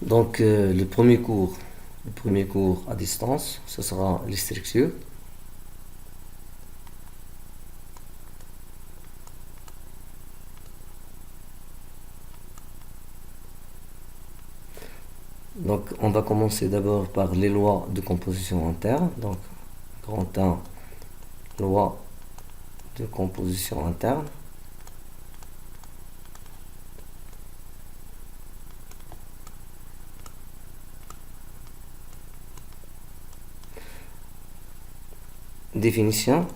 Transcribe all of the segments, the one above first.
Donc le premier cours à distance, ce sera les structures. Donc on va commencer d'abord par les lois de composition interne. Donc grand 1, loi de composition interne. Définition.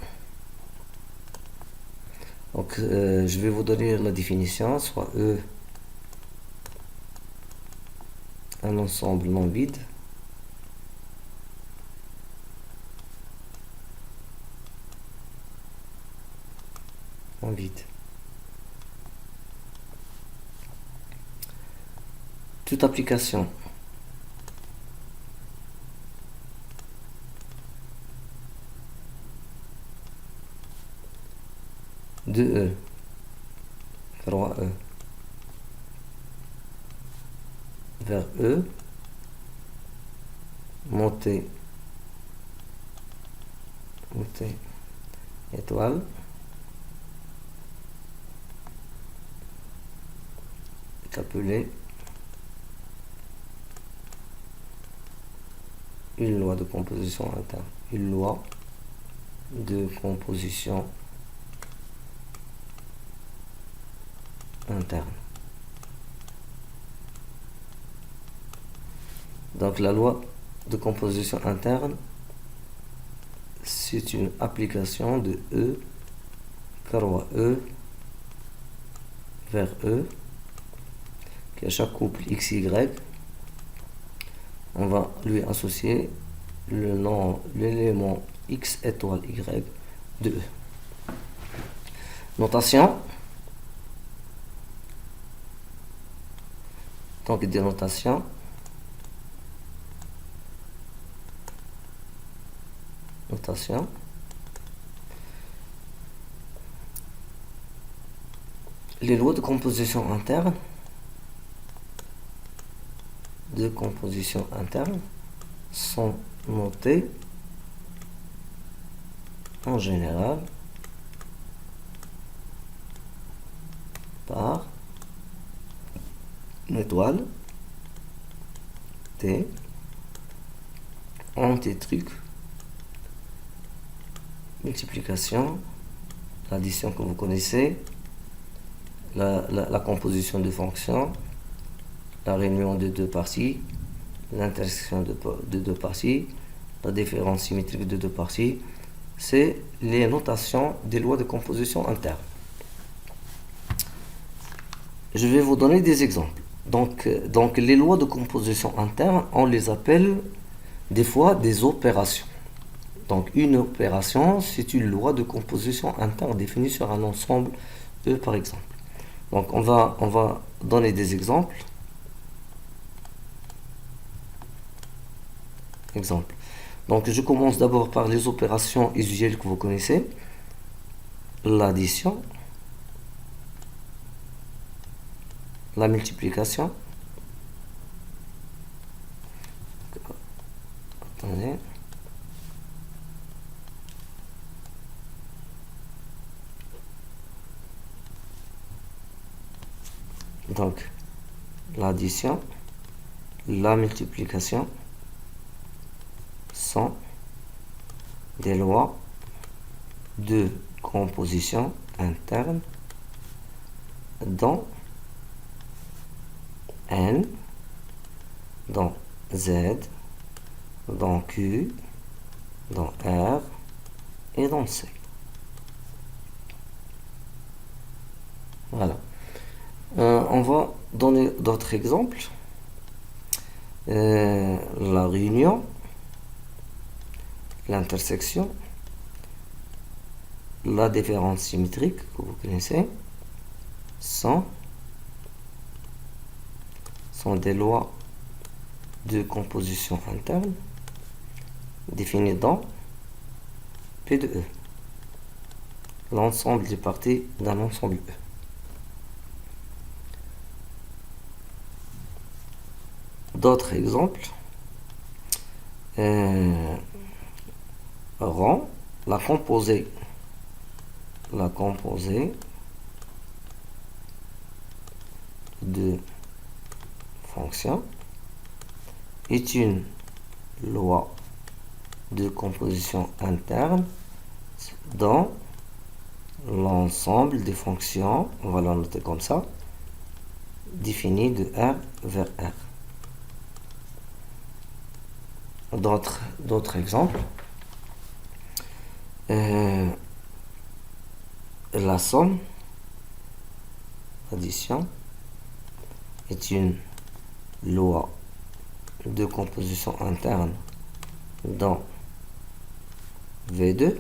Donc je vais vous donner la définition, soit E, un ensemble non vide. Non vide. Toute application de E, 3E, vers E, montée étoile, est appelée une loi de composition interne. Une loi de composition interne. Donc la loi de composition interne, c'est une application de E, croix E, vers E, qui à chaque couple XY, on va lui associer l'élément X étoile Y de E. Notation. Donc dénotation. Notation. Les lois de composition interne sont notées en général par une étoile T, anti-truc, multiplication, l'addition que vous connaissez, la composition de fonctions, la réunion de deux parties, l'intersection de deux parties, la différence symétrique de deux parties. C'est les notations des lois de composition interne. Je vais vous donner des exemples. Donc les lois de composition interne, on les appelle des fois des opérations. Donc une opération, c'est une loi de composition interne définie sur un ensemble E par exemple. Donc on va donner des exemples. Donc je commence d'abord par les opérations usuelles que vous connaissez. L'addition, la multiplication. Attendez. Donc l'addition, la multiplication sont des lois de composition interne dans N, dans Z, dans Q, dans R et dans C. Voilà. On va donner d'autres exemples. La réunion, l'intersection, la différence symétrique que vous connaissez sont des lois de composition interne définies dans P de E, l'ensemble des parties d'un ensemble E. d'autres exemples. Rend la composée de fonctions est une loi de composition interne dans l'ensemble des fonctions, on va la noter comme ça, définies de R vers R. D'autres exemples. La somme, addition, est une loi de composition interne dans V2,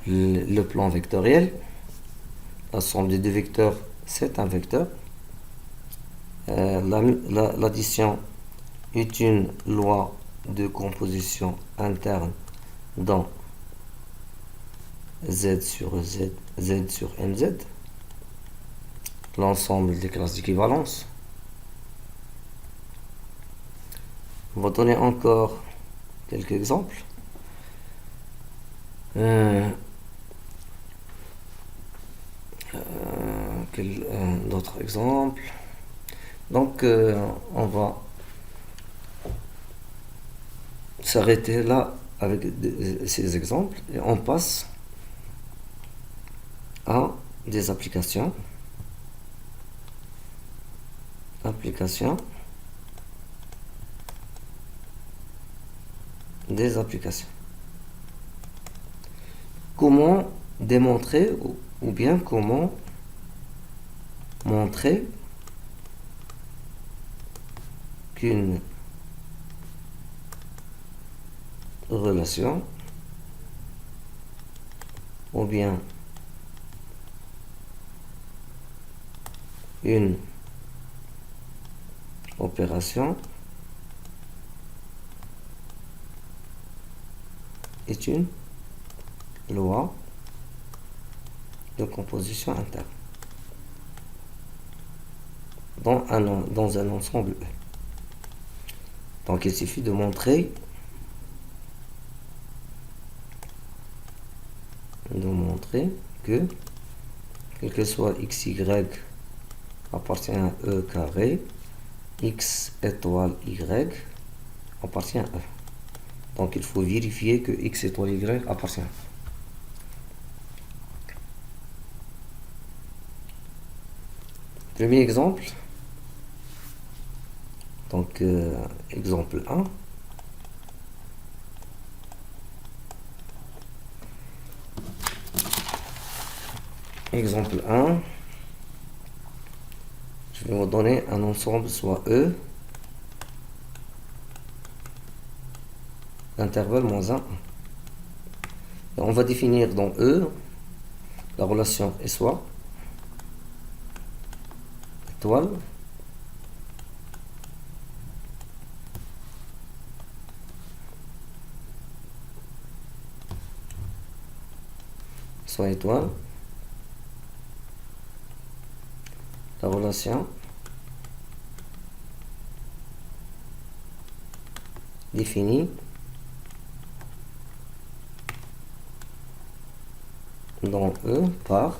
le plan vectoriel. La somme des deux vecteurs, c'est un vecteur. L'addition est une loi de composition interne dans Z sur Z, Z sur NZ, l'ensemble des classes d'équivalence. On va donner encore quelques exemples. D'autres exemples. Donc, on va s'arrêter là avec ces exemples et on passe à des applications. Des applications. Comment démontrer ou bien comment montrer qu'une relation ou bien une opération est une loi de composition interne dans un ensemble E. Donc il suffit de montrer que quel que soit xy appartient à E carré, x étoile y appartient à E. Donc il faut vérifier que x étoile y appartient à E. Premier exemple. Donc exemple 1. Exemple 1. Je vais vous donner un ensemble soit E, intervalle moins 1. On va définir dans E la relation est soit étoile la relation définie dans E par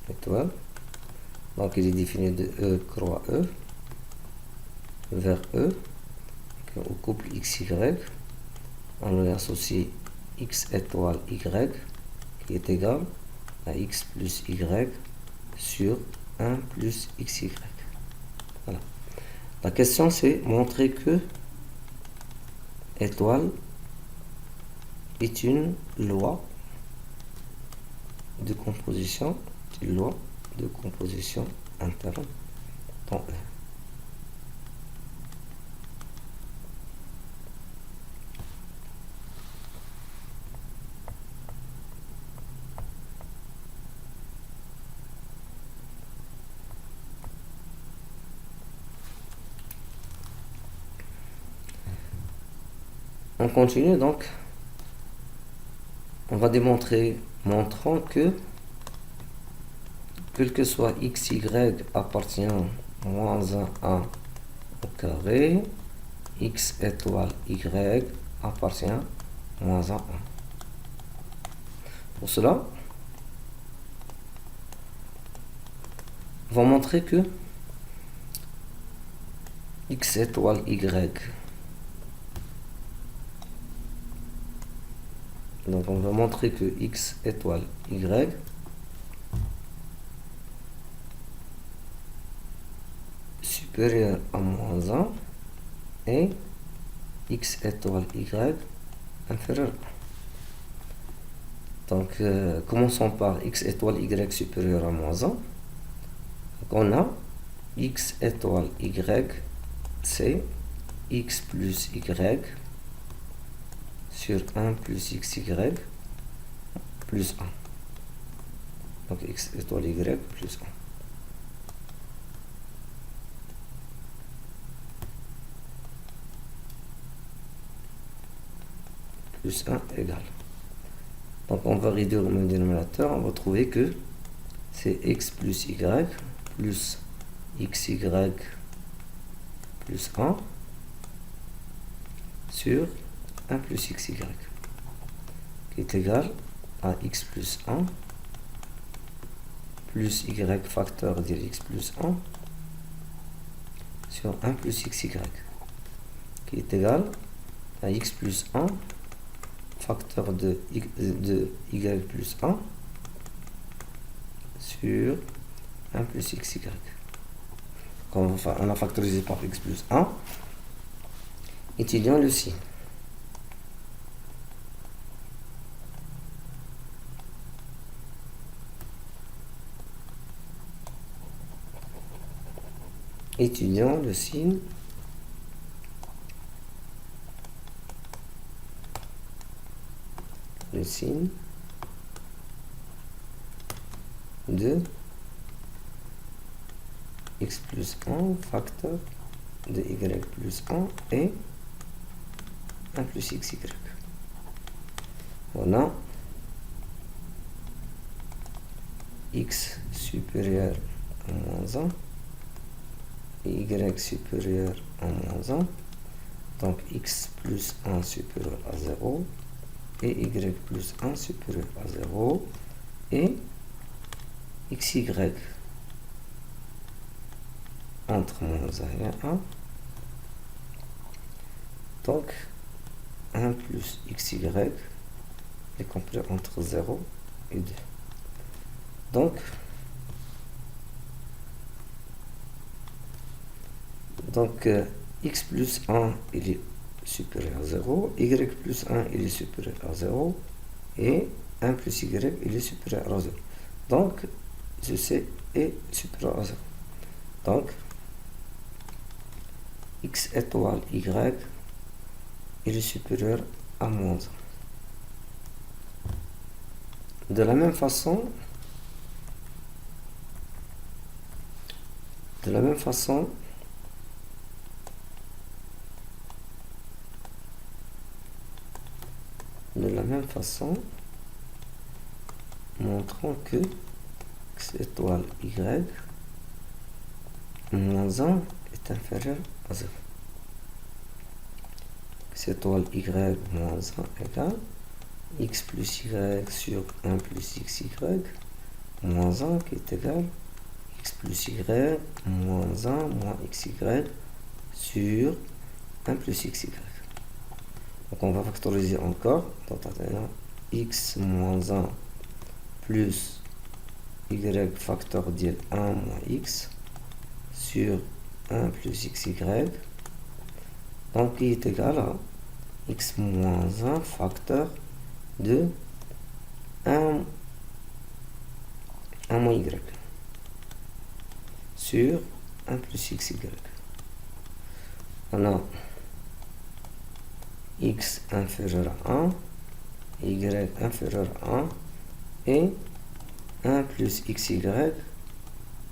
étoile. Donc il est défini de E croix E vers E au couple XY. On lui associe x étoile y qui est égal à x plus y sur 1 plus xy. Voilà. La question c'est montrer que étoile est une loi de composition, interne dans E. On continue donc. On va démontrer, montrant que quel que soit xy appartient moins 1 au carré, x étoile y appartient moins 1. Pour cela, on va montrer que x étoile y, donc on va montrer que x étoile y supérieur à moins 1 et x étoile y inférieur à 1. Donc commençons par x étoile y supérieur à moins 1. Donc on a x étoile y, c'est x plus y sur 1 plus xy plus 1. Donc x étoile y plus 1. Plus 1 égale. Donc on va réduire le même dénominateur, on va trouver que c'est x plus y plus xy plus 1 sur 1 plus xy qui est égal à x plus 1 plus y facteur de x plus 1 sur 1 plus xy qui est égal à x plus 1 facteur de y plus 1 sur 1 plus xy. Quand on a factorisé par x plus 1, étudions le signe. Étudions le signe de x plus 1 facteur de y plus 1 et 1 plus xy. On a x supérieur à moins 1 et y supérieur à moins 1. Donc x plus 1 supérieur à 0 et y plus 1 supérieur à 0 et xy entre moins 1 et 1. Donc 1 plus xy est compris entre 0 et 2. Donc x plus 1 il est supérieur à 0, y plus 1 il est supérieur à 0 et 1 plus y il est supérieur à 0. Donc ceci est supérieur à 0. Donc x étoile y il est supérieur à moins 1. De la même façon, montrons que x étoile y moins 1 est inférieur à 0. X étoile y moins 1 égale x plus y sur 1 plus xy moins 1 qui est égal x plus y moins 1 moins xy sur 1 plus xy. Donc on va factoriser encore. Donc x moins 1 plus y facteur de 1 moins x sur 1 plus xy. Donc qui est égal à x moins 1 facteur de 1 moins y sur 1 plus xy. On a x inférieur à 1, y inférieur à 1 et 1 plus xy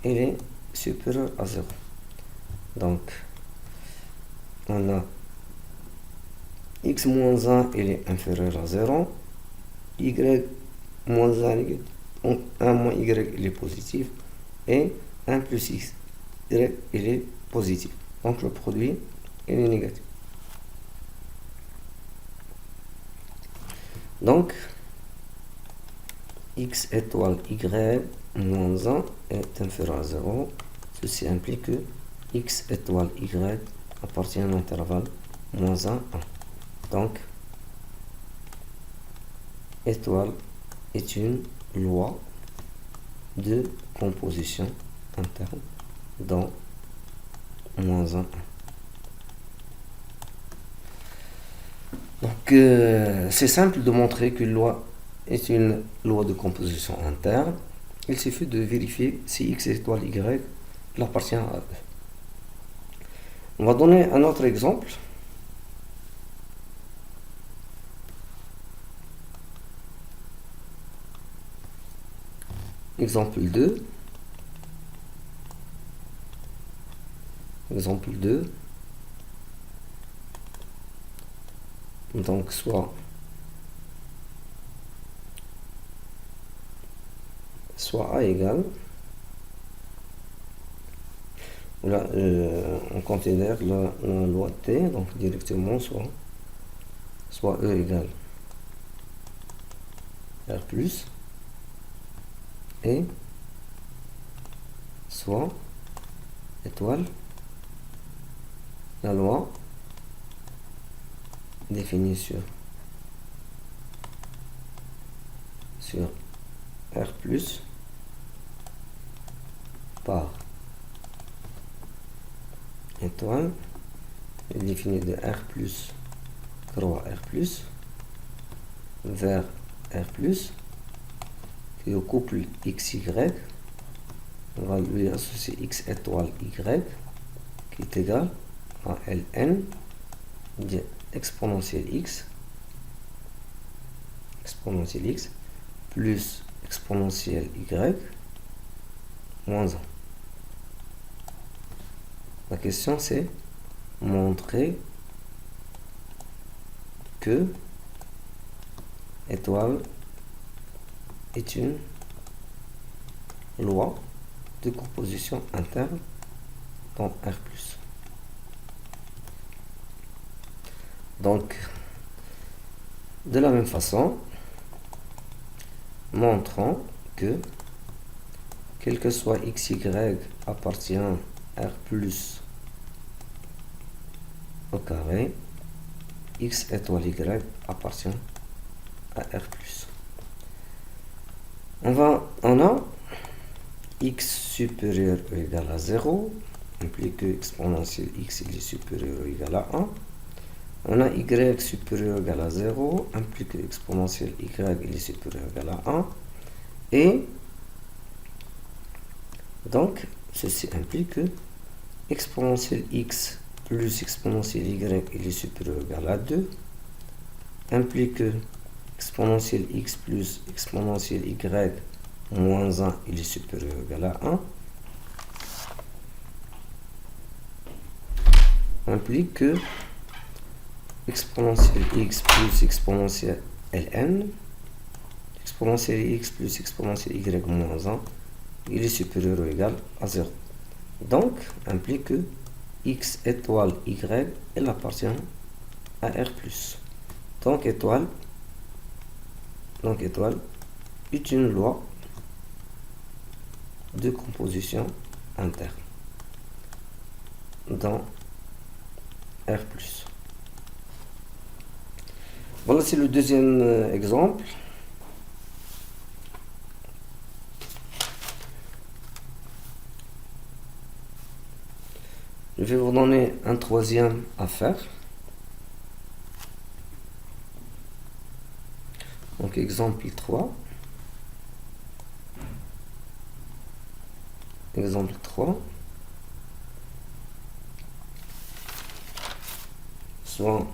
il est supérieur à 0. Donc on a x moins 1 il est inférieur à 0, y moins 1 moins y il est positif, et 1 plus x, il est positif. Donc le produit, il est négatif. Donc, x étoile y moins 1 est inférieur à 0. Ceci implique que x étoile y appartient à l'intervalle moins 1, 1. Donc, étoile est une loi de composition interne dans moins 1, 1. Donc, c'est simple de montrer qu'une loi est une loi de composition interne. Il suffit de vérifier si x étoile y appartient à E. On va donner un autre exemple. Exemple 2. Exemple 2. Donc, soit A égale, là, on considère la loi T, donc directement soit E égale R plus, et soit étoile la loi définie sur R plus par étoile est définie de R plus croix R plus vers R plus qui est au couple XY. On va lui associer X étoile Y qui est égal à Ln exponentielle X plus exponentielle Y moins 1. La question c'est montrer que étoile est une loi de composition interne dans R+. Donc, de la même façon, montrons que quel que soit xy appartient à R plus au carré, x étoile y appartient à R plus. On a x supérieur ou égal à 0, implique que exponentielle x est supérieur ou égal à 1. On a y supérieur ou égal à 0, implique que exponentielle y est supérieur ou égal à 1. Et donc, ceci implique que exponentielle x plus exponentielle y est supérieur ou égal à 2, implique que exponentielle x plus exponentielle y moins 1 est supérieur ou égal à 1, implique que exponentielle x plus exponentielle ln, exponentielle x plus exponentielle y moins 1, il est supérieur ou égal à 0. Donc, implique que x étoile y, elle appartient à R+. Donc, étoile est une loi de composition interne dans R+. Voilà, c'est le deuxième exemple. Je vais vous donner un troisième à faire. Donc, exemple 3. Exemple 3. Soit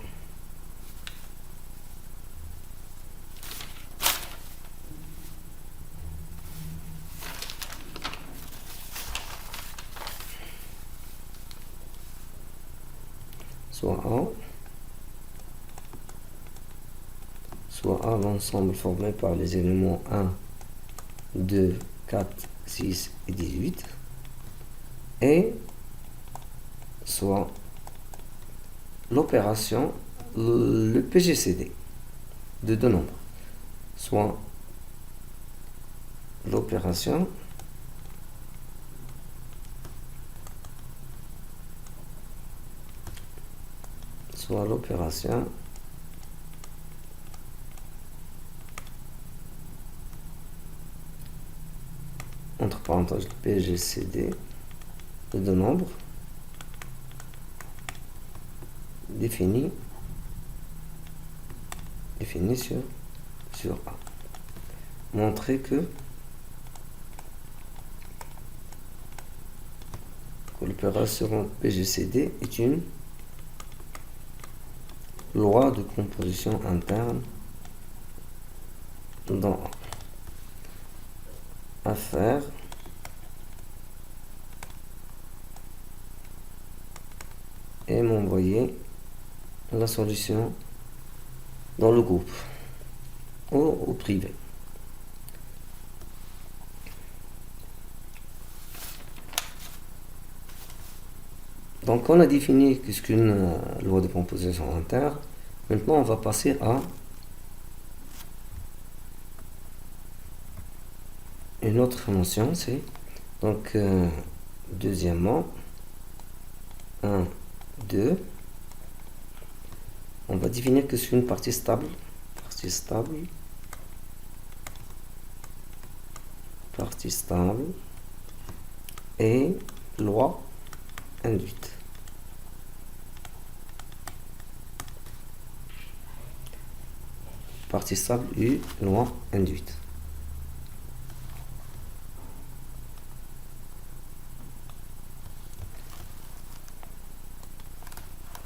A l'ensemble formé par les éléments 1, 2, 4 6 et 18, et soit l'opération, le PGCD de deux nombres, soit l'opération entre parenthèses PGCD de deux nombres définis sur A. Montrer que l'opération PGCD est une loi de composition interne dans A. À faire et m'envoyer la solution dans le groupe ou au privé. Donc on a défini qu'est-ce qu'une loi de composition interne. Maintenant on va passer à une autre notion, c'est donc deuxièmement 1, 2, on va définir que c'est une partie stable et loi induite. Partie stable et loi induite.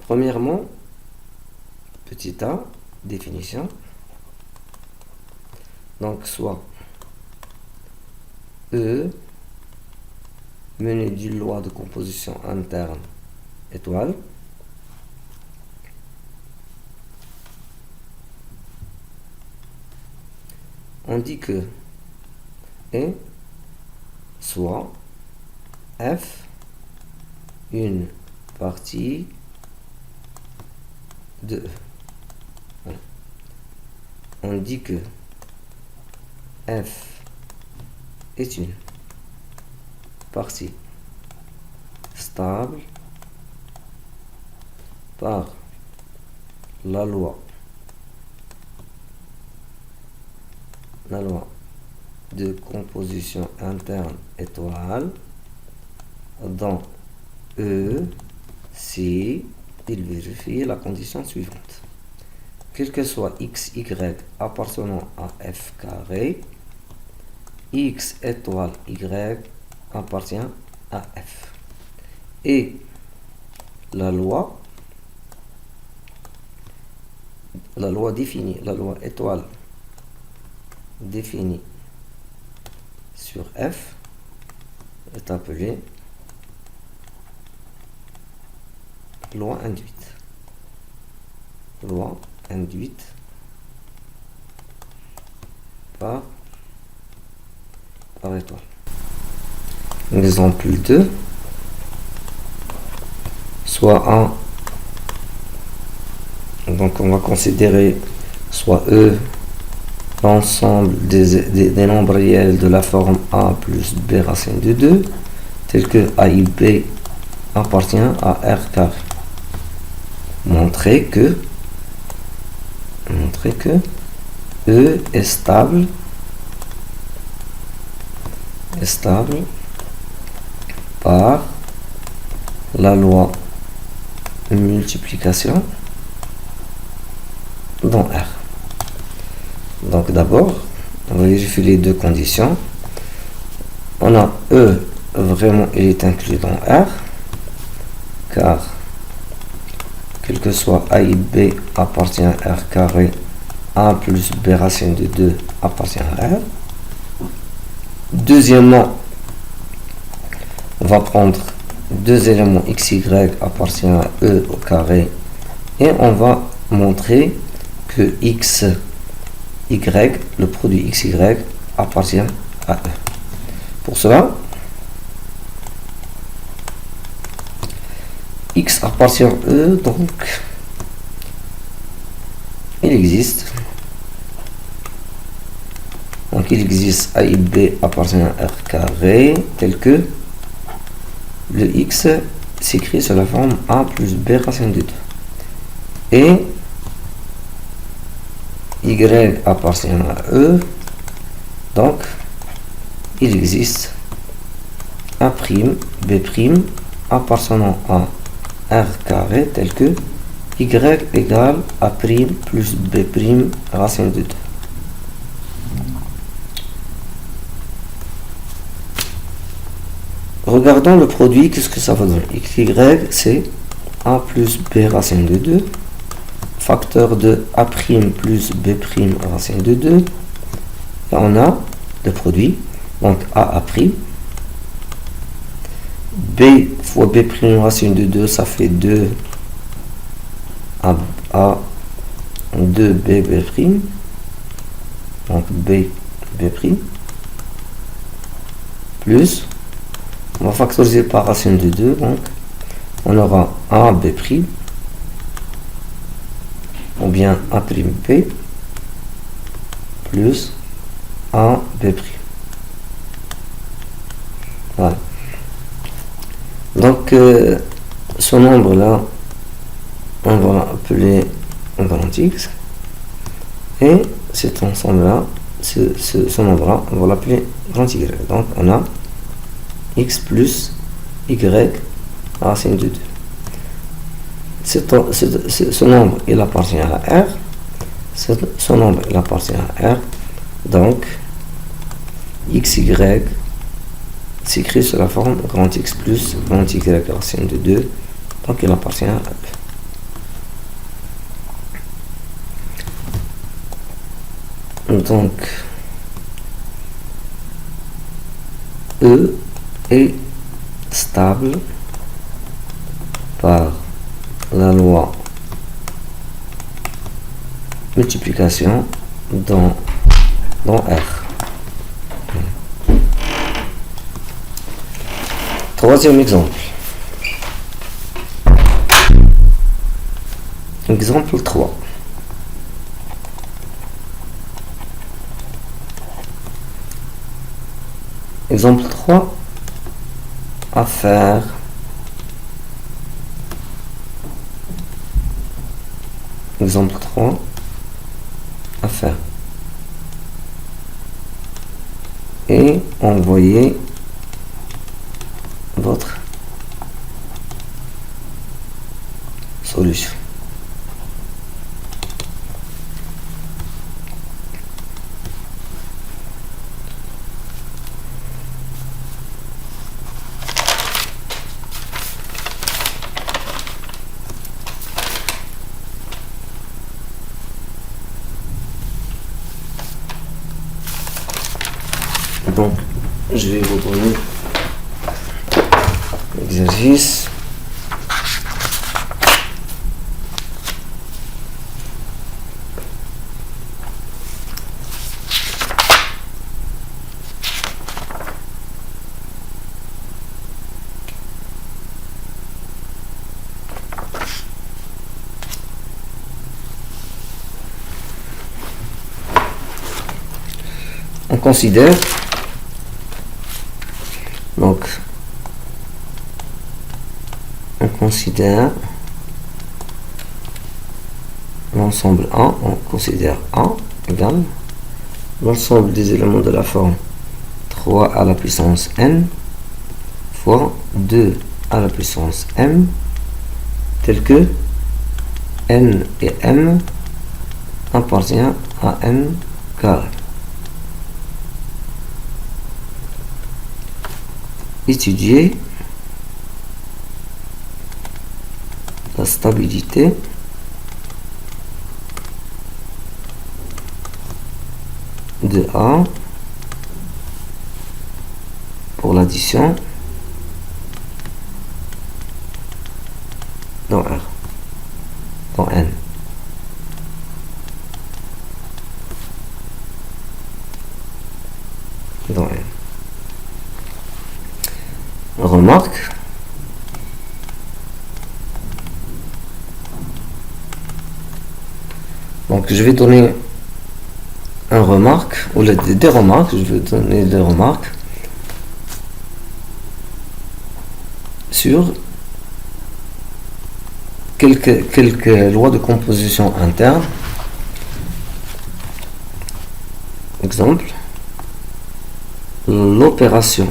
Premièrement, petit a, définition. Donc, soit E, menu d'une loi de composition interne étoile, on dit que E soit F une partie de E. Voilà. On dit que F est une partie stable par la loi de composition interne étoile dans E si il vérifie la condition suivante: quel que soit x, y appartenant à f carré, x étoile y appartient à f. Et la loi étoile définie sur f est appelée loi induite. Loi induite par étoile. Exemple 2, soit 1, donc on va considérer soit E l'ensemble des nombres réels de la forme A plus B racine de 2, tel que A et B appartient à R carré. Montrer que E est stable par la loi de multiplication dans R. Donc d'abord, on va vérifier les deux conditions. On a E, vraiment il est inclus dans R, car quel que soit A et B appartient à R carré, A plus B racine de 2 appartient à R. Deuxièmement, on va prendre deux éléments x, y appartient à E au carré, et on va montrer que x, y, le produit x, y appartient à E. Pour cela, X appartient à E, donc il existe. Donc il existe A et B appartient à R carré, tel que le X s'écrit sous la forme A plus B racine de 2. Et Y appartient à E, donc il existe A', B' appartenant à R carré, tel que Y égale A' plus B' racine de 2. Regardons le produit, qu'est-ce que ça va donner? Y, c'est A plus B racine de 2, facteur de A' plus B' racine de 2. Et on a le produit, donc A', B fois B' racine de 2, ça fait 2 A 2 B', donc B' plus, on va factoriser par racine de 2, donc on aura A B' ou bien A' B plus A B'. Voilà. Donc ce nombre là, on va l'appeler grand X, et cet ensemble là, ce nombre là, on va l'appeler grand Y. Donc on a X plus Y racine de 2. Ce nombre il appartient à R, ce nombre il appartient à R, donc XY s'écrit sous la forme grand X plus grand Y racine de 2, donc il appartient à R. Donc E est stable par la loi multiplication dans R. Troisième exemple. Exemple 3. Exemple 3. À faire. Exemple 3. À faire. Et envoyer votre solution. Donc, je vais vous donner l'exercice. On considère donc on considère l'ensemble A, on considère A égale l'ensemble des éléments de la forme 3 à la puissance n fois 2 à la puissance m, tel que n et m appartient à n carré. Étudier la stabilité de A pour l'addition dans R, dans N. Dans N. remarque. Donc je vais donner une remarque, ou des remarques, je vais donner des remarques sur quelques lois de composition interne. Exemple, l'opération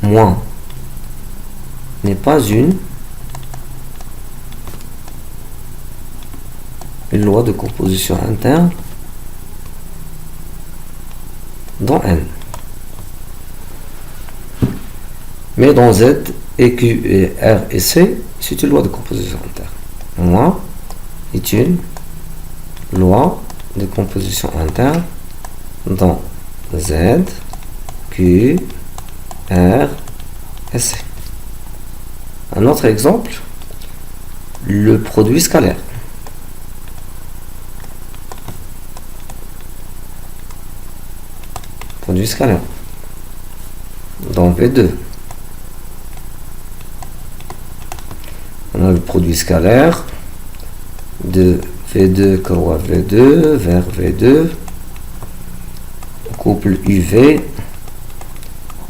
moins n'est pas une loi de composition interne dans N. Mais dans Z et Q et R et C, c'est une loi de composition interne. Moins est une loi de composition interne dans Z, Q, R et C. Un autre exemple, le produit scalaire. Produit scalaire dans V2. On a le produit scalaire de V2 croix V2 vers V2, couple UV,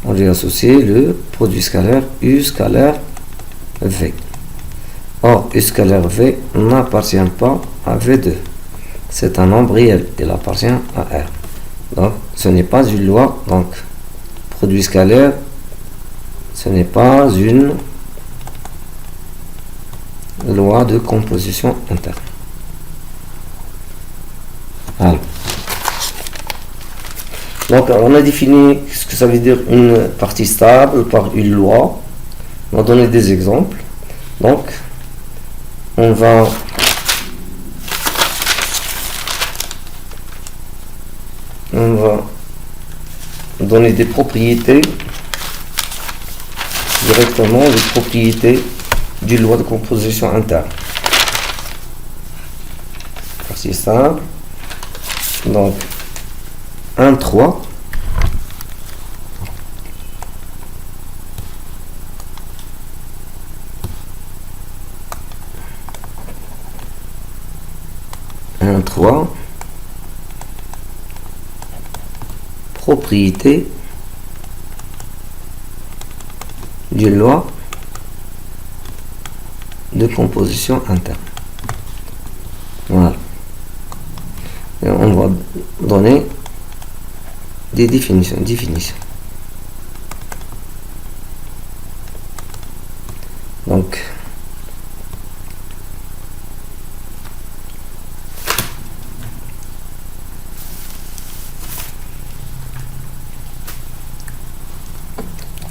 on va associer le produit scalaire U scalaire V. Or, U scalaire V n'appartient pas à V2. C'est un nombre réel, il appartient à R. Donc, ce n'est pas une loi. Donc, produit scalaire, ce n'est pas une loi de composition interne. Voilà. Donc, on a défini ce que ça veut dire une partie stable par une loi. On va donner des exemples. Donc, on va donner des propriétés directement, les propriétés d'une loi de composition interne. Partie stable. Donc, 1, 3. Propriété d'une loi de composition interne. Voilà. Et on va donner des définitions. Donc,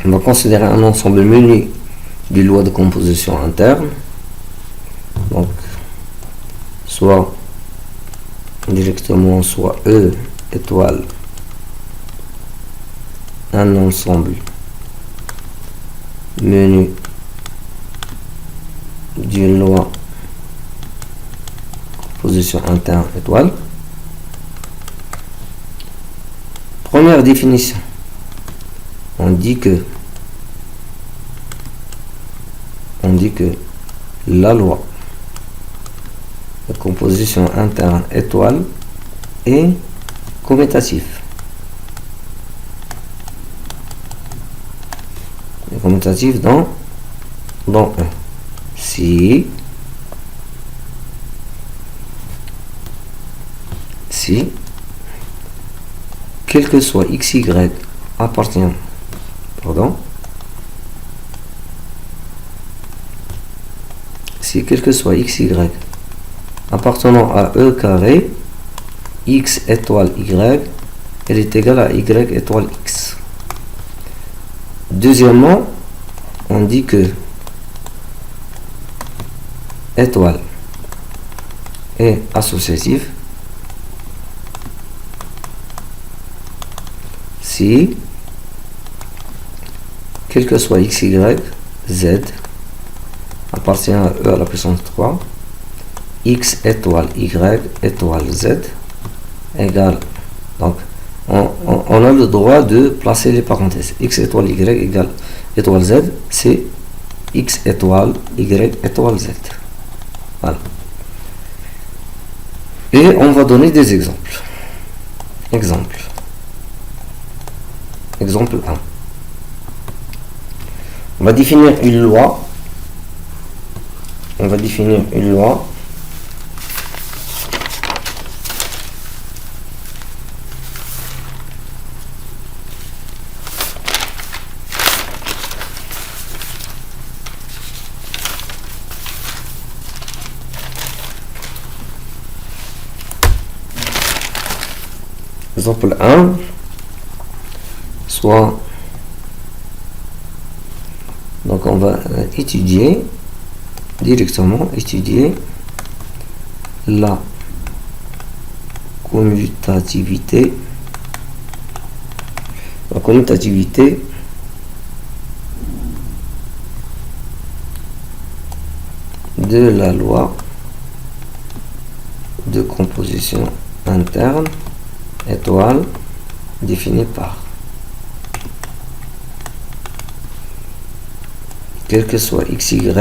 on va considérer un ensemble muni de lois de composition interne. Donc, soit directement, soit E étoile un ensemble menu d'une loi composition interne étoile. Première définition, on dit que la loi de composition interne étoile est commutative. Commutative dans E. Si quel que soit xy appartient, si quel que soit xy appartenant à E carré, x étoile y, elle est égale à y étoile x. Deuxièmement, on dit que étoile est associative si quel que soit xy, z appartient à E à la puissance 3 x étoile y étoile z égale, donc on a le droit de placer les parenthèses. X étoile y égale étoile z, c'est x étoile y étoile z. Voilà. Et on va donner des exemples. Exemple 1. On va définir une loi. Exemple 1, soit, donc on va directement étudier la commutativité de la loi de composition interne étoile définie par, quel que soit xy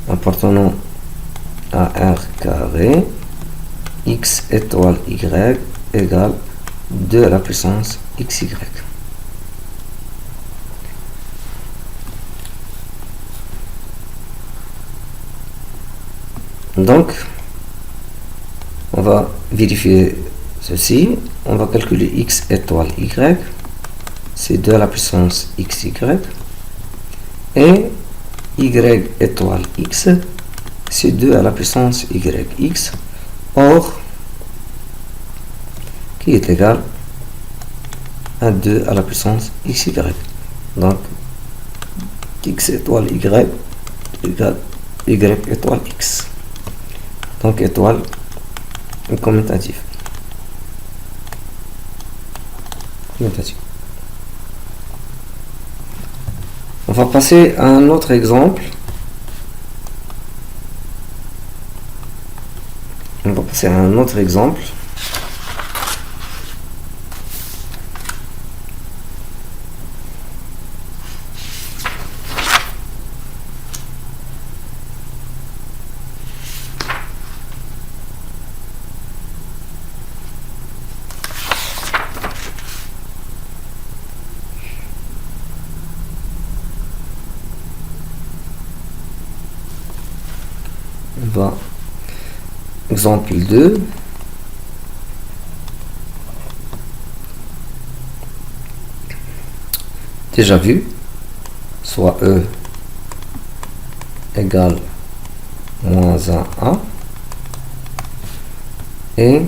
appartenant à R carré, x étoile y égale 2 à la puissance xy. Donc, on va vérifier ceci. On va calculer x étoile y, c'est 2 à la puissance xy, et y étoile x, c'est 2 à la puissance yx, or qui est égal à 2 à la puissance xy. Donc x étoile y égale y étoile x. Donc étoile commutative. On va passer à un autre exemple. Exemple 2. Déjà vu, soit E égale moins 1A, et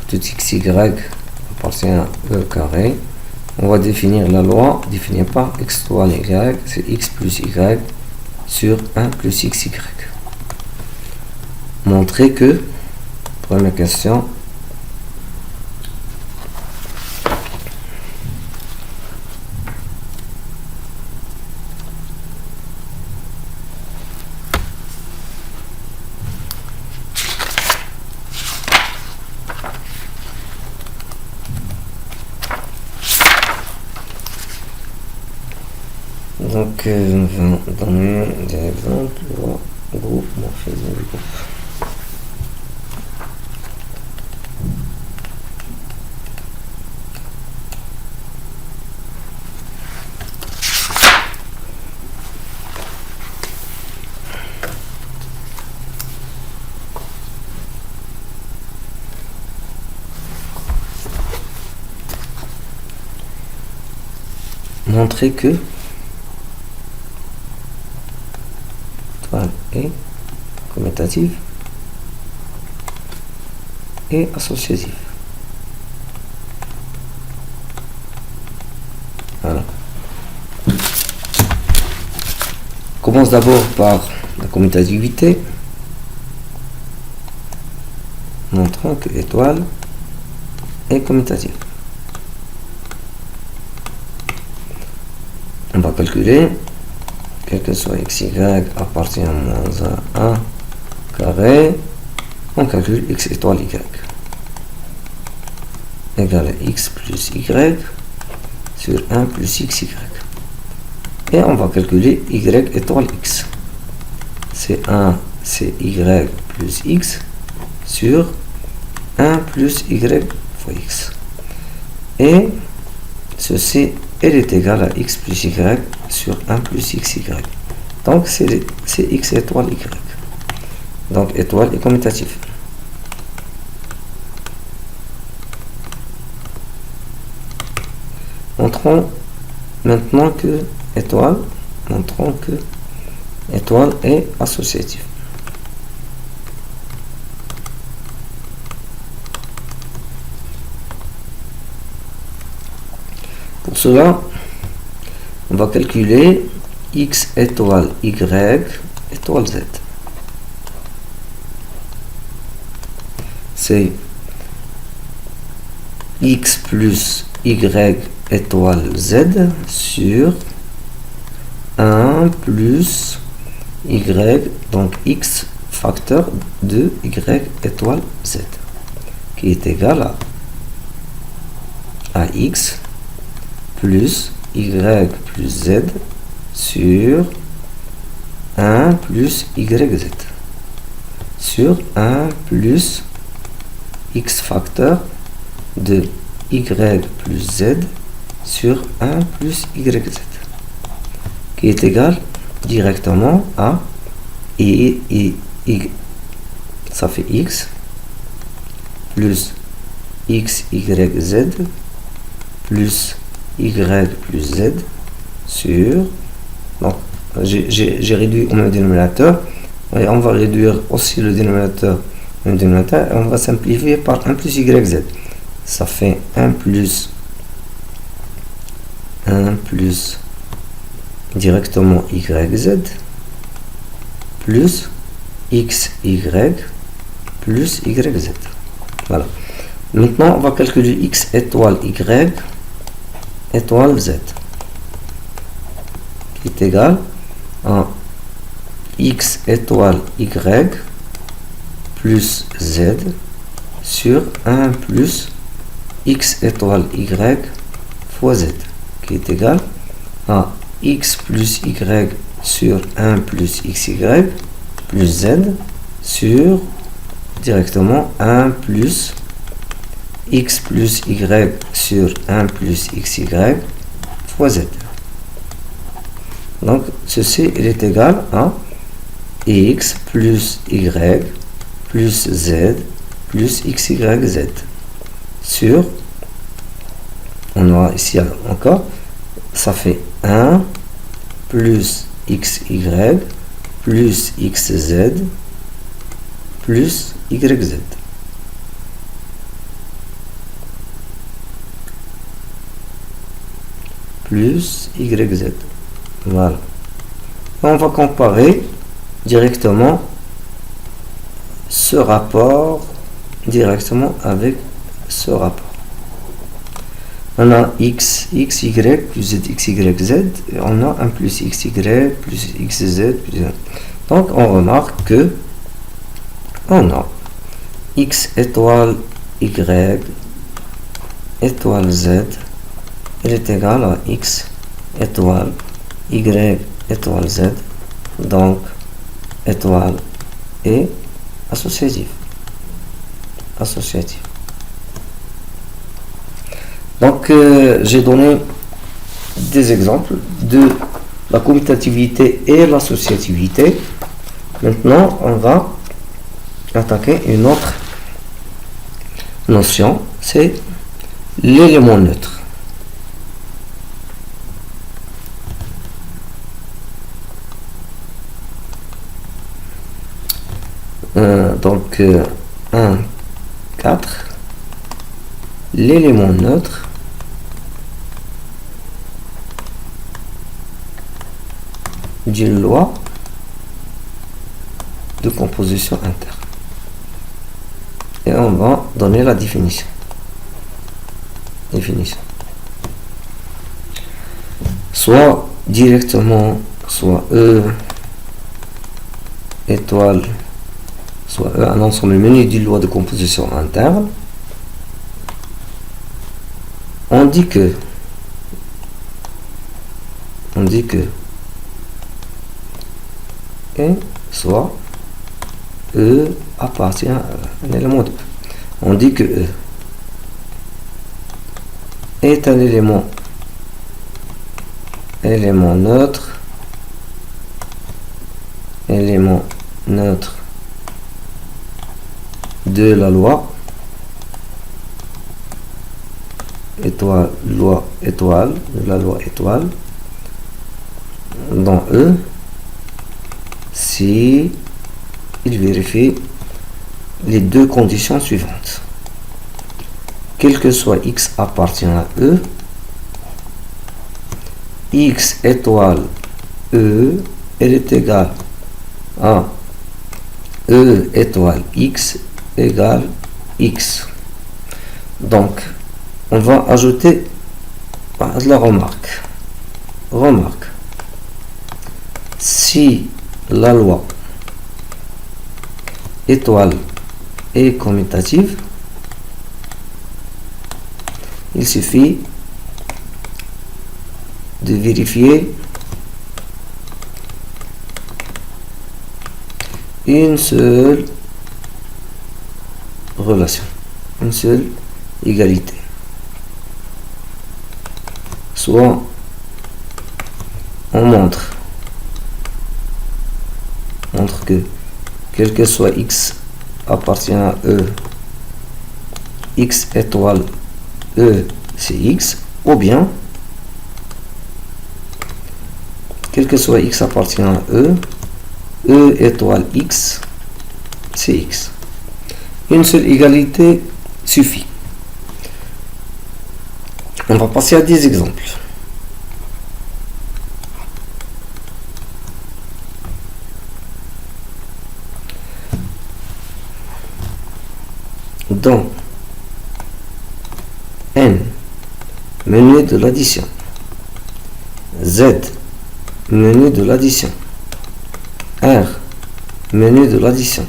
tout xy appartient à E carré. On va définir la loi définie par x étoile y, c'est x plus y sur 1 plus xy. Montrer que, première question, donc on va donner des exemples. Groupe, morphisme du groupe. Montrer que étoile est commutative et associative. Voilà. On commence d'abord par la commutativité, montrant que l'étoile est commutative. On va calculer quel que soit xy appartient à moins 1 carré, on calcule x étoile y égale à x plus y sur 1 plus xy. Et on va calculer y étoile x. C'est 1, c'est y plus x sur 1 plus y fois x. Et ceci, elle est égale à x plus y sur 1 plus xy. Donc c'est x étoile y. Donc étoile est commutatif. Montrons maintenant que étoile est associative. Pour cela, on va calculer x étoile y étoile z. C'est x plus y étoile z sur 1 plus y, donc x facteur de y étoile z, qui est égal à x plus y plus z sur 1 plus yz sur 1 plus x facteur de y plus z sur 1 plus yz, qui est égal directement à y, ça fait x plus x y z plus y plus z sur, donc j'ai réduit au même dénominateur et on va réduire aussi le dénominateur et on va simplifier par 1 plus yz. Ça fait 1 plus directement yz plus xy plus yz. Voilà. Maintenant, on va calculer x étoile y étoile z, qui est égal à x étoile y plus z sur 1 plus x étoile y fois z, qui est égal à x plus y sur 1 plus xy plus z sur directement 1 plus x plus y sur 1 plus xy fois z. Donc ceci il est égal à x plus y plus z plus xyz sur, on aura ici encore, ça fait 1 plus xy plus xz plus yz. Plus yz. Voilà. On va comparer directement ce rapport directement avec ce rapport. On a x, xy plus z, xyz, et on a 1 plus xy plus xz plus... Donc on remarque que on a x étoile y étoile z, il est égal à x étoile y étoile z, donc étoile est associatif. Donc j'ai donné des exemples de la commutativité et l'associativité. Maintenant on va attaquer une autre notion, c'est l'élément neutre. Donc 1, 4, l'élément neutre d'une loi de composition interne. Et on va donner la définition. Soit directement soit E étoile, soit E un ensemble muni d'une loi de composition interne, on dit que E soit E appartient à un élément de E. On dit que E est un élément neutre de la loi étoile, de la loi étoile dans E si il vérifie les deux conditions suivantes. Quel que soit x appartient à E, x étoile E, elle est égale à E étoile x égale x. Donc, on va ajouter la remarque. Si la loi étoile est commutative, il suffit de vérifier une seule relation, une seule égalité. Soit on montre que quel que soit x appartient à E, x étoile E c'est x, ou bien quel que soit x appartient à E, E étoile x c'est x. Une seule égalité suffit. On va passer à des exemples. Dans n, menu de l'addition, z, menu de l'addition, r, menu de l'addition,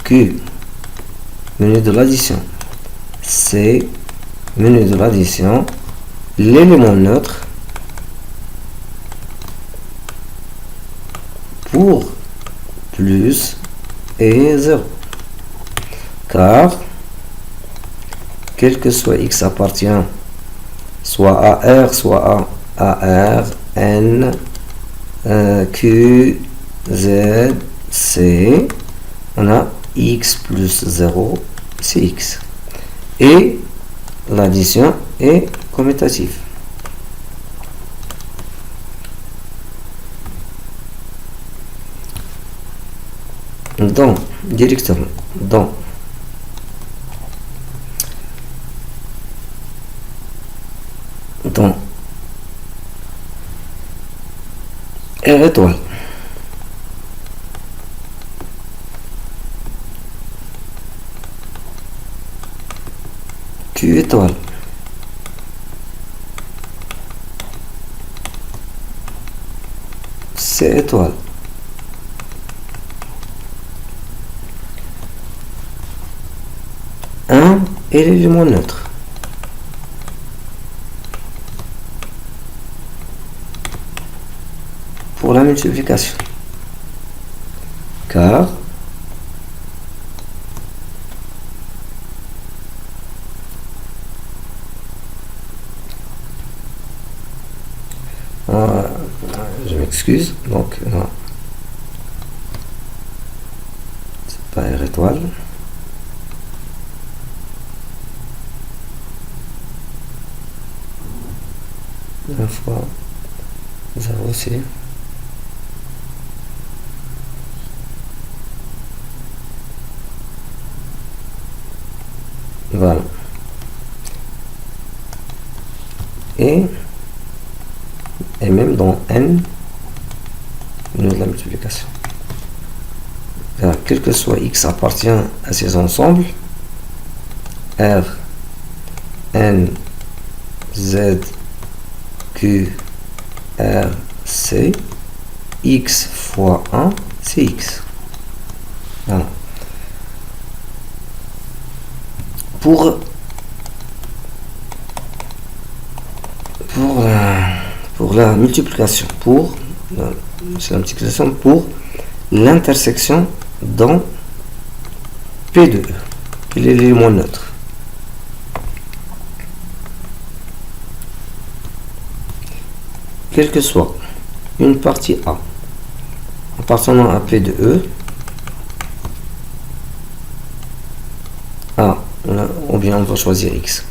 q, menu de l'addition, c, menu de l'addition, l'élément neutre pour plus et 0. Car quel que soit x appartient soit à R, soit à R, N, Q, Z, C, on a x plus 0, c'est x. Et l'addition est commutative. Donc, directement, dans R étoile, Q étoile, C étoile, et l'élément neutre. Pour la multiplication. Car je m'excuse, donc non, c'est pas R étoile. Un fois 0 aussi. Voilà. Et même dans n, nous de la multiplication. Alors, quel que soit x appartient à ces ensembles, R, N, Z, Q, R, c'est x fois 1, c'est x. Voilà. Pour la multiplication, c'est la multiplication pour l'intersection dans P de E. Quel est l'élément neutre? Quelle que soit une partie A appartenant à P de E, A, ou bien on va choisir X.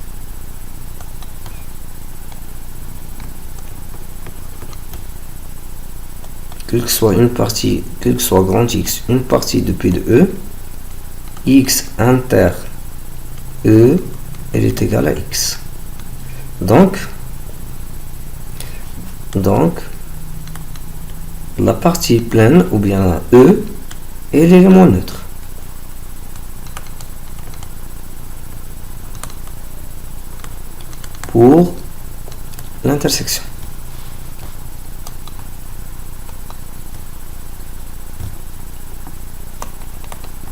Quelle que soit une partie, quel que soit grand X, une partie de P de E, X inter E, elle est égale à X. Donc, la partie pleine, ou bien la E, est l'élément neutre. Pour l'intersection.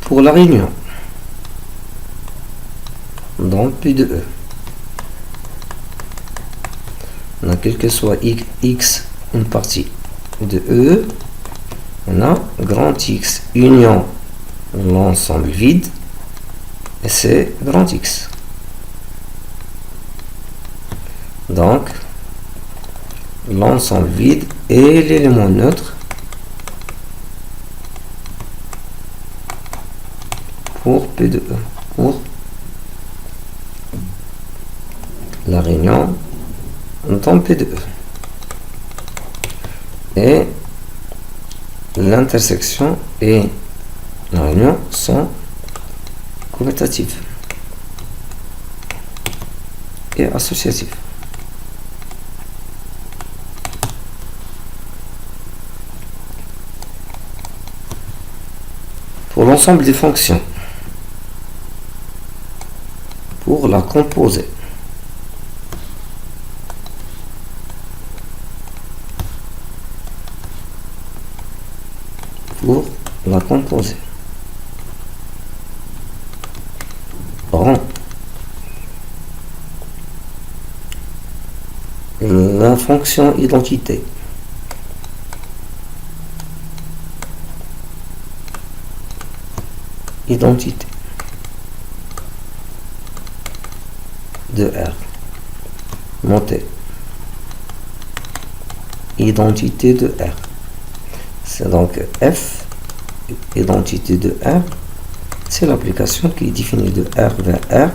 Pour la réunion dans P de E, on a quel que soit X une partie de E, on a grand X union l'ensemble vide, et c'est grand X. Donc, l'ensemble vide est l'élément neutre pour P de E, pour la réunion dans P de E. Et l'intersection et la réunion sont commutatives et associatives. Pour l'ensemble des fonctions, pour la composer, pour la composer, rend la fonction identité de R montée identité de R. C'est donc F, identité de R, c'est l'application qui est définie de R vers R,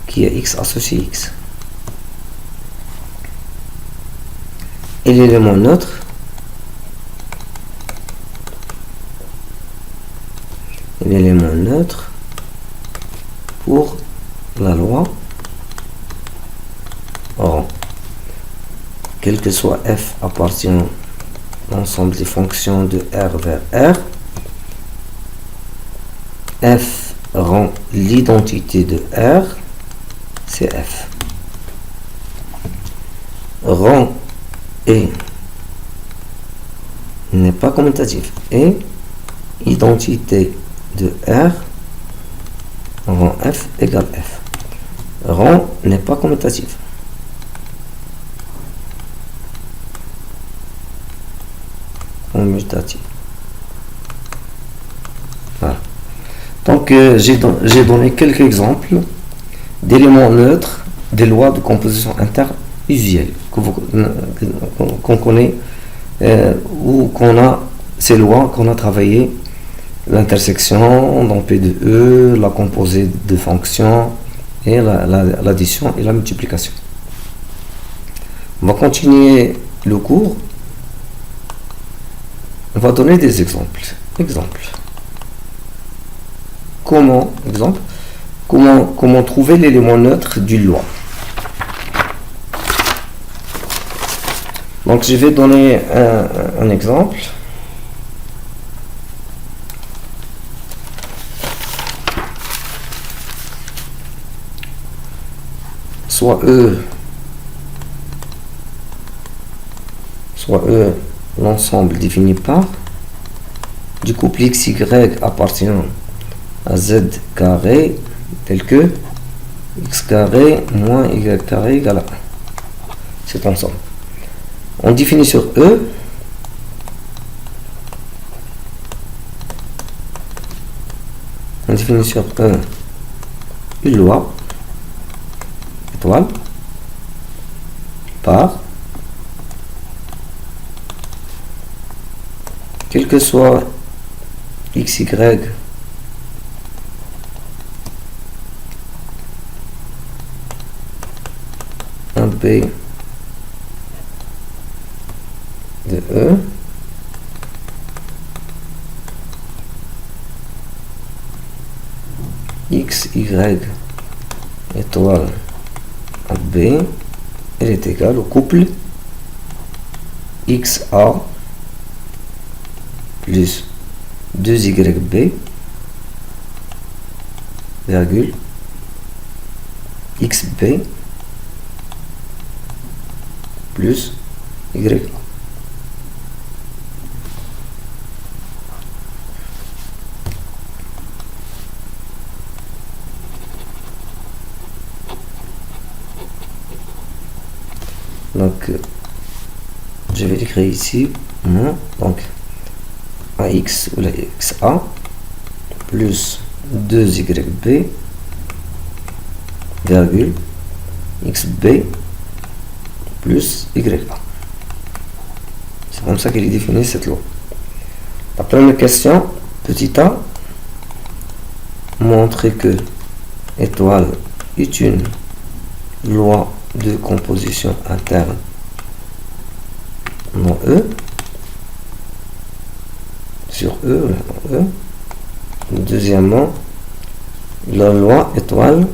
qui est X associé X. Et l'élément neutre, pour la loi rend, quel que soit F appartient à l'ensemble des fonctions de R vers R, F rend l'identité de R, c'est F. Rend et n'est pas commutatif. Et identité de R rend F égale F. Rend n'est pas commutatif. Commutatif. Voilà. Donc j'ai donné quelques exemples d'éléments neutres des lois de composition interne usuelles qu'on connaît, ou qu'on a ces lois qu'on a travaillé, l'intersection dans P de E, la composée de fonctions et l'addition et la multiplication. On va continuer le cours. On va donner des exemples. Comment trouver l'élément neutre d'une loi. Donc je vais donner un exemple. Soit E l'ensemble défini par du couple xy appartenant à z carré tel que x carré moins y carré égale à 1. Cet ensemble. On définit sur E une loi étoile par quel que soit xy un b de E xy étoile à b, elle est égale au couple xa plus 2yb virgule xb plus ya. Donc je vais l'écrire ici. Donc ax ou la xa plus 2yb virgule xb plus ya. C'est comme ça qu'il est défini cette loi. La première question, petit a, montrer que étoile est une loi de composition interne dans E, sur E, dans E. Deuxièmement, la loi étoile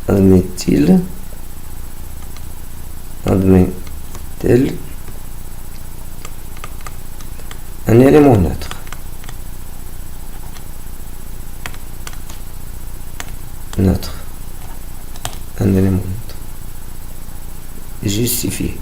admet-elle un élément neutre? Un élément neutre. Justifié.